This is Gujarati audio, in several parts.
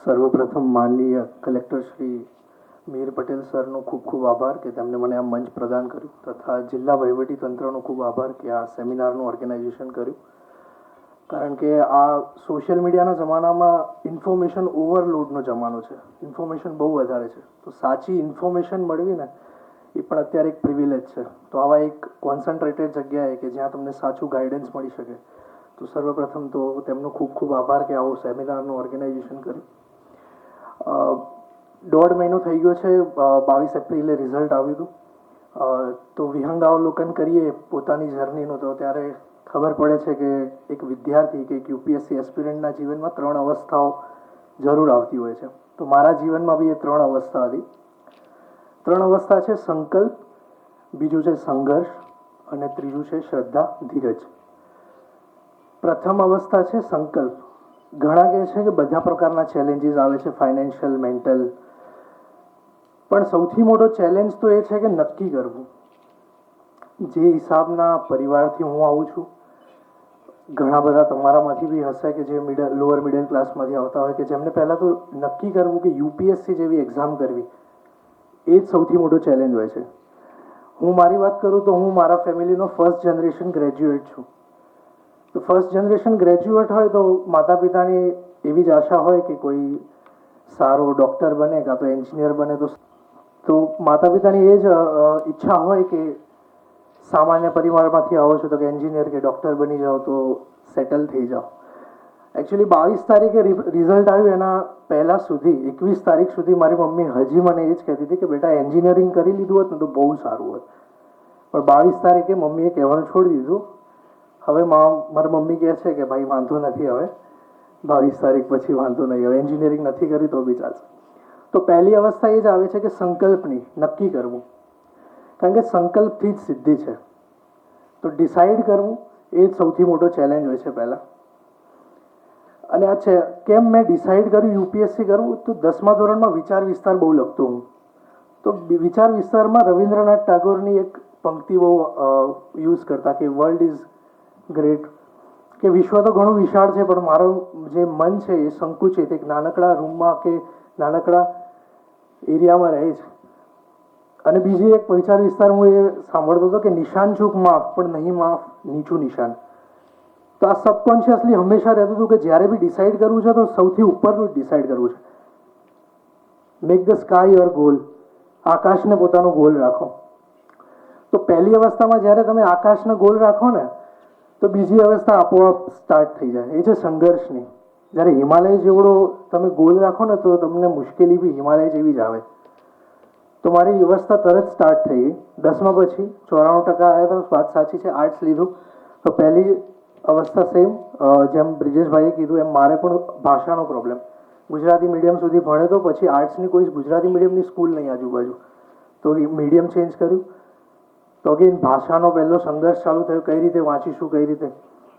સર્વપ્રથમ માનનીય કલેક્ટર શ્રી મીર પટેલ સરનો ખૂબ ખૂબ આભાર કે તેમણે મને આ મંચ પ્રદાન કર્યું, તથા જિલ્લા વહીવટી તંત્રનો ખૂબ આભાર કે આ સેમિનારનું ઓર્ગેનાઇઝેશન કર્યું. કારણ કે આ સોશિયલ મીડિયાના જમાનામાં ઇન્ફોર્મેશન ઓવરલોડનો જમાનો છે. ઇન્ફોર્મેશન બહુ વધારે છે, તો સાચી ઇન્ફોર્મેશન મળવી ને એ પણ અત્યારે એક પ્રિવિલેજ છે. તો આવા એક કોન્સન્ટ્રેટેડ જગ્યાએ કે જ્યાં તમને સાચું ગાઈડન્સ મળી શકે, તો સર્વપ્રથમ તો તેમનો ખૂબ ખૂબ આભાર કે આવો સેમિનારનું ઓર્ગેનાઇઝેશન કર્યું. 1.5 મહિનો થઈ ગયો છે. 22 એપ્રિલે રિઝલ્ટ આવ્યું હતું. તો વિહંગાવલોકન કરીએ પોતાની જર્નીનો, તો ત્યારે ખબર પડે છે કે એક વિદ્યાર્થી કે એક યુપીએસસી એસ્પિરન્ટના જીવનમાં 3 અવસ્થાઓ જરૂર આવતી હોય છે. તો મારા જીવનમાં બી એ 3 અવસ્થા હતી. 3 અવસ્થા છે: સંકલ્પ, બીજું છે સંઘર્ષ, અને ત્રીજું છે શ્રદ્ધા, ધીરજ. પ્રથમ અવસ્થા છે સંકલ્પ. ઘણા કહે છે કે બધા પ્રકારના ચેલેન્જીસ આવે છે, ફાઇનાન્શિયલ, મેન્ટલ, પણ સૌથી મોટો ચેલેન્જ તો એ છે કે નક્કી કરવું. જે હિસાબના પરિવારથી હું આવું છું, ઘણા બધા તમારામાંથી બી હશે કે જે લોઅર મિડલ ક્લાસમાંથી આવતા હોય, કે જેમને પહેલાં તો નક્કી કરવું કે યુપીએસસી જેવી એક્ઝામ કરવી, એ જ સૌથી મોટો ચેલેન્જ હોય છે. હું મારી વાત કરું તો હું મારા ફેમિલીનો ફર્સ્ટ જનરેશન ગ્રેજ્યુએટ છું. તો ફર્સ્ટ જનરેશન ગ્રેજ્યુએટ હોય તો માતા પિતાની એવી જ આશા હોય કે કોઈ સારો ડૉક્ટર બને કાં તો એન્જિનિયર બને. તો માતા પિતાની એ જ ઈચ્છા હોય કે સામાન્ય પરિવારમાંથી આવો છો તો કે એન્જિનિયર કે ડૉક્ટર બની જાઓ તો સેટલ થઈ જાઓ. એકચ્યુઅલી 22 તારીખે રિઝલ્ટ આવ્યું, એના પહેલાં સુધી 21 તારીખ સુધી મારી મમ્મી હજી મને એ જ કહેતી હતી કે બેટા એન્જિનિયરિંગ કરી લીધું હોત ને તો બહુ સારું હોત. પણ 22 તારીખે મમ્મીએ કહેવાનું છોડી દીધું. હવે મારી મમ્મી કહે છે કે ભાઈ વાંધો નથી, હવે 22 તારીખ પછી વાંધો નહીં, હવે એન્જિનિયરિંગ નથી કરી તો બી ચાલશે. તો પહેલી અવસ્થા એ જ આવે છે કે સંકલ્પની, નક્કી કરવું. કારણ કે સંકલ્પથી જ સિદ્ધિ છે. તો ડિસાઈડ કરવું એ જ સૌથી મોટો ચેલેન્જ હોય છે પહેલાં. અને આ છે કેમ મેં ડિસાઈડ કર્યું યુપીએસસી કરવું, તો 10મા ધોરણમાં વિચાર વિસ્તાર બહુ લખતો હું. તો વિચાર વિસ્તારમાં રવિન્દ્રનાથ ટાગોરની એક પંક્તિ બહુ યુઝ કરતા કે વર્લ્ડ ઇઝ ગ્રેટ, કે વિશ્વ તો ઘણું વિશાળ છે પણ મારું જે મન છે એ સંકુચિત એક નાનકડા રૂમમાં કે નાનકડા એરિયામાં રહે છે. અને બીજી એક વિચાર વિસ્તાર હું એ સાંભળતો હતો કે નિશાન ચૂક માફ, પણ નહીં માફ નીચું નિશાન. તો આ સબકોન્શિયસલી હંમેશા રહેતું હતું કે જ્યારે બી ડિસાઈડ કરવું છે તો સૌથી ઉપરનું જ ડિસાઈડ કરવું છે. Make the sky your goal, આકાશને પોતાનો ગોલ રાખો. તો પહેલી અવસ્થામાં જ્યારે તમે આકાશને ગોલ રાખો ને, તો બીજી અવસ્થા આપોઆપ સ્ટાર્ટ થઈ જાય, એ છે સંઘર્ષની. જ્યારે હિમાલય જેવડો તમે ગોલ રાખો ને તો તમને મુશ્કેલી બી હિમાલય જેવી જ આવે. તો મારી વ્યવસ્થા તરત સ્ટાર્ટ થઈ ગઈ. 10મા પછી 94% આવ્યા તો વાત સાચી છે, આર્ટ્સ લીધું. તો પહેલી અવસ્થા સેમ જેમ બ્રિજેશભાઈએ કીધું એમ મારે પણ ભાષાનો પ્રોબ્લેમ. ગુજરાતી મીડિયમ સુધી ભણે તો પછી આર્ટ્સની કોઈ ગુજરાતી મીડિયમની સ્કૂલ નહીં આજુબાજુ, તો મીડિયમ ચેન્જ કર્યું. તો અગેન ભાષાનો પહેલો સંઘર્ષ ચાલુ થયો, કઈ રીતે વાંચીશું, કઈ રીતે.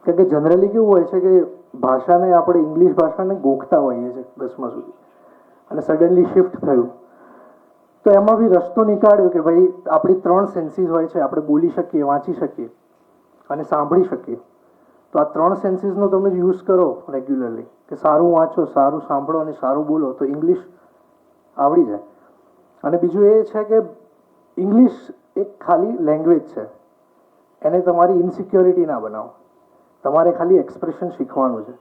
કારણ કે જનરલી કેવું હોય છે કે ભાષાને આપણે ઇંગ્લિશ ભાષાને ગોખતા હોઈએ છીએ 10મા સુધી, અને સડનલી શિફ્ટ થયું. તો એમાં બી રસ્તો નીકાળ્યો કે ભાઈ આપણી 3 સેન્સીસ હોય છે, આપણે બોલી શકીએ, વાંચી શકીએ અને સાંભળી શકીએ. તો આ 3 સેન્સીસનો તમે યુઝ કરો રેગ્યુલરલી, કે સારું વાંચો, સારું સાંભળો અને સારું બોલો, તો ઇંગ્લિશ આવડી જાય. અને બીજું એ છે કે ઇંગ્લિશ એક ખાલી લેંગ્વેજ છે, એને તમારી ઇનસિક્યોરિટી ના બનાવો. તમારે ખાલી એક્સપ્રેશન શીખવાનું છે.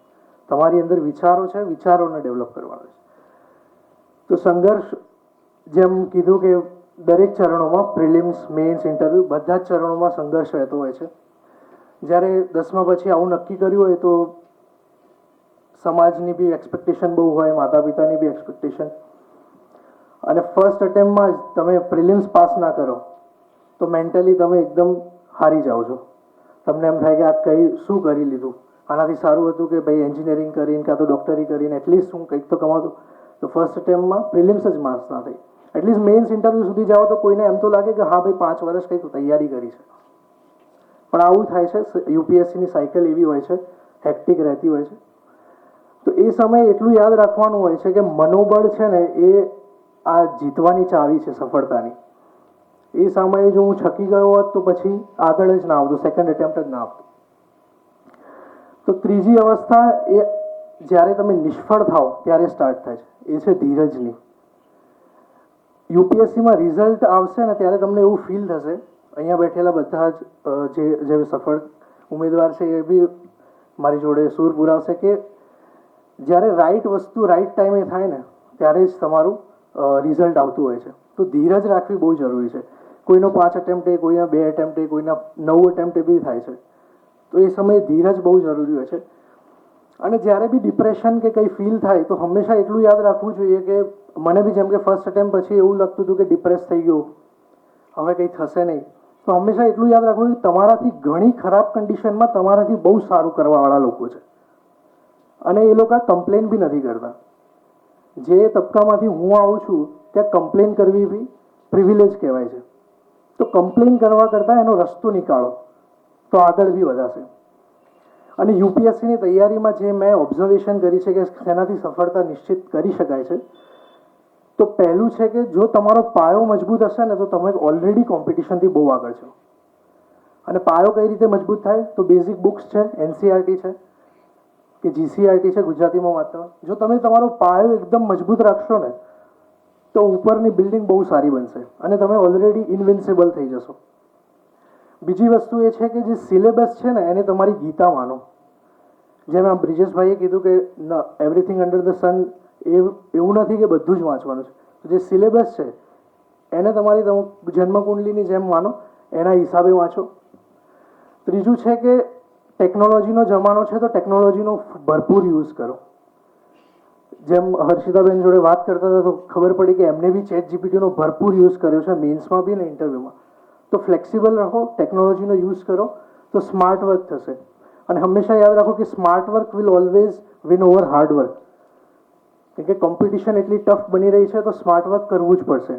તમારી અંદર વિચારો છે, વિચારોને ડેવલપ કરવાનો છે. તો સંઘર્ષ જેમ કીધું કે દરેક ચરણોમાં પ્રિલિમ્સ, મેન્સ, ઇન્ટરવ્યૂ બધા જ ચરણોમાં સંઘર્ષ રહેતો હોય છે. જ્યારે 10મા પછી આવું નક્કી કર્યું હોય તો સમાજની બી એક્સપેક્ટેશન બહુ હોય, માતા પિતાની બી એક્સપેક્ટેશન. અને ફર્સ્ટ અટેમ્પમાં જ તમે પ્રિલિમ્સ પાસ ના કરો તો મેન્ટલી તમે એકદમ હારી જાઓ છો. તમને એમ થાય કે આ શું કરી લીધું, આનાથી સારું હતું કે ભાઈ એન્જિનિયરિંગ કરીને કાં તો ડૉક્ટરી કરીને એટલીસ્ટ હું કંઈક તો કમાતો. તો ફર્સ્ટ અટેમ્પમાં પ્રિલિમ્સ જ માર્ક્સ ના થઈ. એટલીસ્ટ મેન્સ ઇન્ટરવ્યૂ સુધી જાઓ તો કોઈને એમ તો લાગે કે હા ભાઈ 5 વર્ષ કંઈક તૈયારી કરી છે. પણ આવું થાય છે, યુપીએસસીની સાયકલ એવી હોય છે, હેક્ટિક રહેતી હોય છે. તો એ સમયે એટલું યાદ રાખવાનું હોય છે કે મનોબળ છે ને એ આ જીતવાની ચાવી છે સફળતાની. એ સમયે જો હું છકી ગયો હોત તો પછી આગળ જ ના આવતું, સેકન્ડ એટેમ્પ્ટ જ ના આવતું. તો ત્રીજી અવસ્થા એ જ્યારે તમે નિષ્ફળ થાઓ ત્યારે સ્ટાર્ટ થાય છે, એ છે ધીરજની. યુપીએસસીમાં રિઝલ્ટ આવશે ને ત્યારે તમને એવું ફીલ થશે, અહીંયા બેઠેલા બધા જ જે સફળ ઉમેદવાર છે એ બી મારી જોડે સૂર પુરાવશે કે જ્યારે રાઈટ વસ્તુ રાઈટ ટાઈમે થાય ને ત્યારે જ તમારું રિઝલ્ટ આવતું હોય છે. તો ધીરજ રાખવી બહુ જરૂરી છે. કોઈનો 5 એટેમ્પ્ટે, કોઈના 2 એટેમ્પ્ટે, કોઈના 9 એટેમ્પ્ટે બી થાય છે. તો એ સમયે ધીરજ બહુ જરૂરી હોય છે. અને જ્યારે બી ડિપ્રેશન કે કંઈ ફીલ થાય તો હંમેશા એટલું યાદ રાખવું જોઈએ કે મને બી જેમ કે ફર્સ્ટ એટેમ્પ પછી એવું લાગતું હતું કે ડિપ્રેસ થઈ ગયું, હવે કંઈ થશે નહીં. તો હંમેશા એટલું યાદ રાખવું કે તમારાથી ઘણી ખરાબ કન્ડિશનમાં તમારાથી બહુ સારું કરવાવાળા લોકો છે અને એ લોકો કમ્પ્લેન બી નથી કરતા. જે તબક્કામાંથી હું આવું છું ત્યાં કમ્પ્લેન કરવી બી પ્રિવિલેજ કહેવાય છે. તો કમ્પ્લેન કરવા કરતાં એનો રસ્તો નીકાળો તો આગળ બી વધાશે. અને યુપીએસસીની તૈયારીમાં જે મેં ઓબ્ઝર્વેશન કરી છે કે તેનાથી સફળતા નિશ્ચિત કરી શકાય છે, તો પહેલું છે કે જો તમારો પાયો મજબૂત હશે ને તો તમે ઓલરેડી કોમ્પિટિશનથી બહુ આગળ છો. અને પાયો કઈ રીતે મજબૂત થાય? તો બેઝિક બુક્સ છે, એનસીઆરટી છે કે જીસીઆરટી છે ગુજરાતીમાં વાંચતા. જો તમે તમારો પાયો એકદમ મજબૂત રાખશો ને તો ઉપરની બિલ્ડિંગ બહુ સારી બનશે અને તમે ઓલરેડી ઇન્વિન્સિબલ થઈ જશો. બીજી વસ્તુ એ છે કે જે સિલેબસ છે ને એને તમારી ગીતા માનો. જેમ આ બ્રિજેશભાઈએ કીધું કે એવરીથિંગ અંડર ધ સન, એવું નથી કે બધું જ વાંચવાનું છે. તો જે સિલેબસ છે એને તમારી જન્મકુંડલીની જેમ માનો, એના હિસાબે વાંચો. ત્રીજું છે કે ટેકનોલોજીનો જમાનો છે તો ટેકનોલોજીનો ભરપૂર યુઝ કરો. જેમ હર્ષિતાબેન જોડે વાત કરતા હતા તો ખબર પડી કે એમને બી ચેટ જીપીટીનો ભરપૂર યુઝ કર્યો છે મેન્સમાં બી ને ઇન્ટરવ્યૂમાં. તો ફ્લેક્સિબલ રહો, ટેકનોલોજીનો યુઝ કરો તો સ્માર્ટ વર્ક થશે. અને હંમેશા યાદ રાખો કે smart work will always win over hard work. કેમ કે કોમ્પિટિશન એટલી ટફ બની રહી છે તો સ્માર્ટ વર્ક કરવું જ પડશે.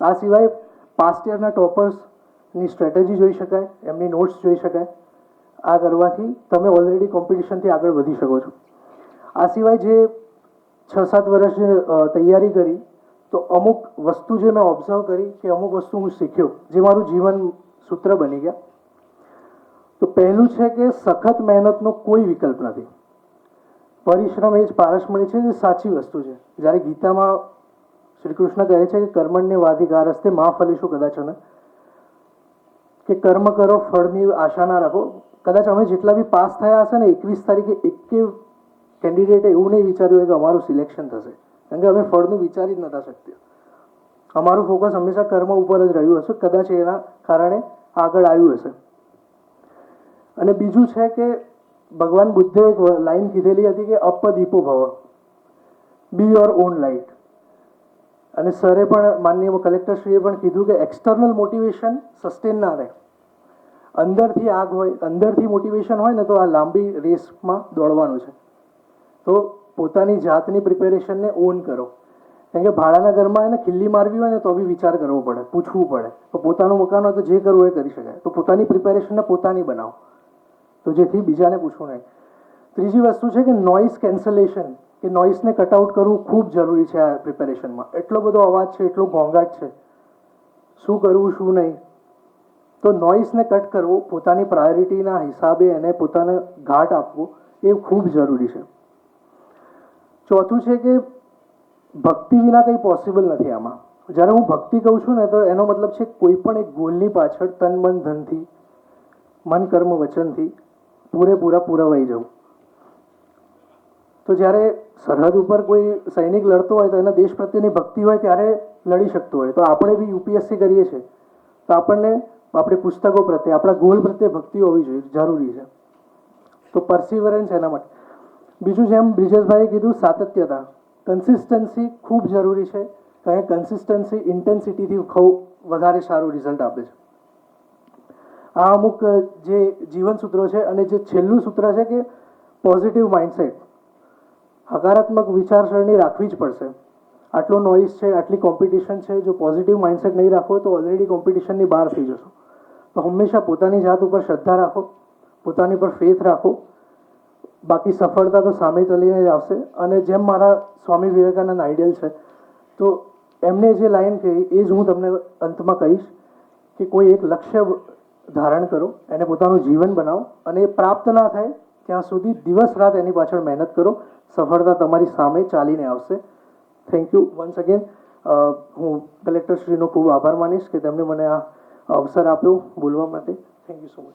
આ સિવાય પાસ્ટ યરના ટોપર્સની સ્ટ્રેટેજી જોઈ શકાય, એમની નોટ્સ જોઈ શકાય. આ કરવાથી તમે ઓલરેડી કોમ્પિટિશનથી આગળ વધી શકો છો. આ સિવાય જે 6-7 વર્ષ તૈયારી કરી તો અમુક વસ્તુ જે મેં ઓબ્ઝર્વ કરી કે અમુક વસ્તુ હું શીખ્યો જે મારું જીવન સૂત્ર બની ગયા. તો પહેલું છે કે સખત મહેનતનો કોઈ વિકલ્પ નથી. પરિશ્રમ એ જ પારસમણી છે, જે સાચી વસ્તુ છે. જ્યારે ગીતામાં શ્રી કૃષ્ણ કહે છે કે કર્મણ્ય વાધિકારસ્તે મા ફલેષુ કદાચન, કે કર્મ કરો ફળની આશા ના રાખો. કદાચ અમે જેટલા બી પાસ થયા હશે ને 21 તારીખે એક કેન્ડિડેટે એવું નહીં વિચાર્યું હોય કે અમારું સિલેક્શન થશે, કારણ કે અમે ફળનું વિચારી જ નતા શકતા. અમારું ફોકસ હંમેશા કર્મ ઉપર જ રહ્યું હશે, કદાચ એના કારણે આગળ આવ્યું હશે. અને બીજું છે કે ભગવાન બુદ્ધે એક લાઈન કીધેલી હતી કે અપદીપો ભવ, બી યોર ઓન લાઇટ. અને સરે પણ માનનીય કલેક્ટરશ્રીએ પણ કીધું કે એક્સટર્નલ મોટિવેશન સસ્ટેન ના રહે. અંદરથી આગ હોય, અંદરથી મોટિવેશન હોય ને તો આ લાંબી રેસમાં દોડવાનું છે. તો પોતાની જાતની પ્રિપેરેશનને ઓન કરો. કેમ કે ભાડાના ઘરમાં એને ખિલ્લી મારવી હોય ને તો બી વિચાર કરવો પડે, પૂછવું પડે. તો પોતાનું મકાન હોય તો જે કરવું હોય એ કરી શકાય. તો પોતાની પ્રિપેરેશનને પોતાની બનાવો, તો જેથી બીજાને પૂછવું નહીં. ત્રીજી વસ્તુ છે કે નોઇઝ કેન્સલેશન, કે નોઇઝને કટઆઉટ કરવું ખૂબ જરૂરી છે આ પ્રિપેરેશનમાં. એટલો બધો અવાજ છે, એટલો ઘોંઘાટ છે, શું કરવું શું નહીં. તો નોઇઝને કટ કરવો, પોતાની પ્રાયોરિટીના હિસાબે એને પોતાને ઘાટ આપવો એ ખૂબ જરૂરી છે. ચોથું છે કે ભક્તિ વિના કંઈ પોસિબલ નથી આમાં. જ્યારે હું ભક્તિ કહું છું ને તો એનો મતલબ છે કોઈ પણ એક ગોલની પાછળ તન મન ધનથી, મન કર્મ વચનથી પૂરેપૂરા પુરવાઈ જવું. તો જ્યારે સરહદ ઉપર કોઈ સૈનિક લડતો હોય તો એના દેશ પ્રત્યેની ભક્તિ હોય ત્યારે લડી શકતો હોય. તો આપણે બી યુપીએસસી કરીએ છીએ તો આપણને આપણી પુસ્તકો પ્રત્યે, આપણા ગોલ પ્રત્યે ભક્તિ હોવી જોઈએ, જરૂરી છે. તો પરસિવરન્સ એના માટે. બીજું જેમ બ્રિજેશભાઈએ કીધું સાતત્યતા, કન્સિસ્ટન્સી ખૂબ જરૂરી છે. કારણ કે કન્સિસ્ટન્સી ઇન્ટેન્સિટીથી વધારે સારું રિઝલ્ટ આપે છે. આ અમુક જે જીવન સૂત્રો છે. અને જે છેલ્લું સૂત્ર છે કે પોઝિટિવ માઇન્ડસેટ, હકારાત્મક વિચારસરણી રાખવી જ પડશે. આટલો નોઇઝ છે, આટલી કોમ્પિટિશન છે, જો પોઝિટિવ માઇન્ડસેટ નહીં રાખો તો ઓલરેડી કોમ્પિટિશનની બહાર થઈ જશો. તો હંમેશા પોતાની જાત ઉપર શ્રદ્ધા રાખો, પોતાની પર ફેથ રાખો. બાકી સફળતા તો સામે ચાલીને જ આવશે. અને જેમ મારા સ્વામી વિવેકાનંદ આઈડિયલ છે તો એમને જે લાઈન કહી એ જ હું તમને અંતમાં કહીશ કે કોઈ એક લક્ષ્ય ધારણ કરો, એને પોતાનું જીવન બનાવો અને એ પ્રાપ્ત ના થાય ત્યાં સુધી દિવસ રાત એની પાછળ મહેનત કરો. સફળતા તમારી સામે ચાલીને આવશે. Thank you once again. હું કલેક્ટરશ્રીનો ખૂબ આભાર માનીશ કે તેમણે મને આ અવસર આપ્યો બોલવા માટે. Thank you so much.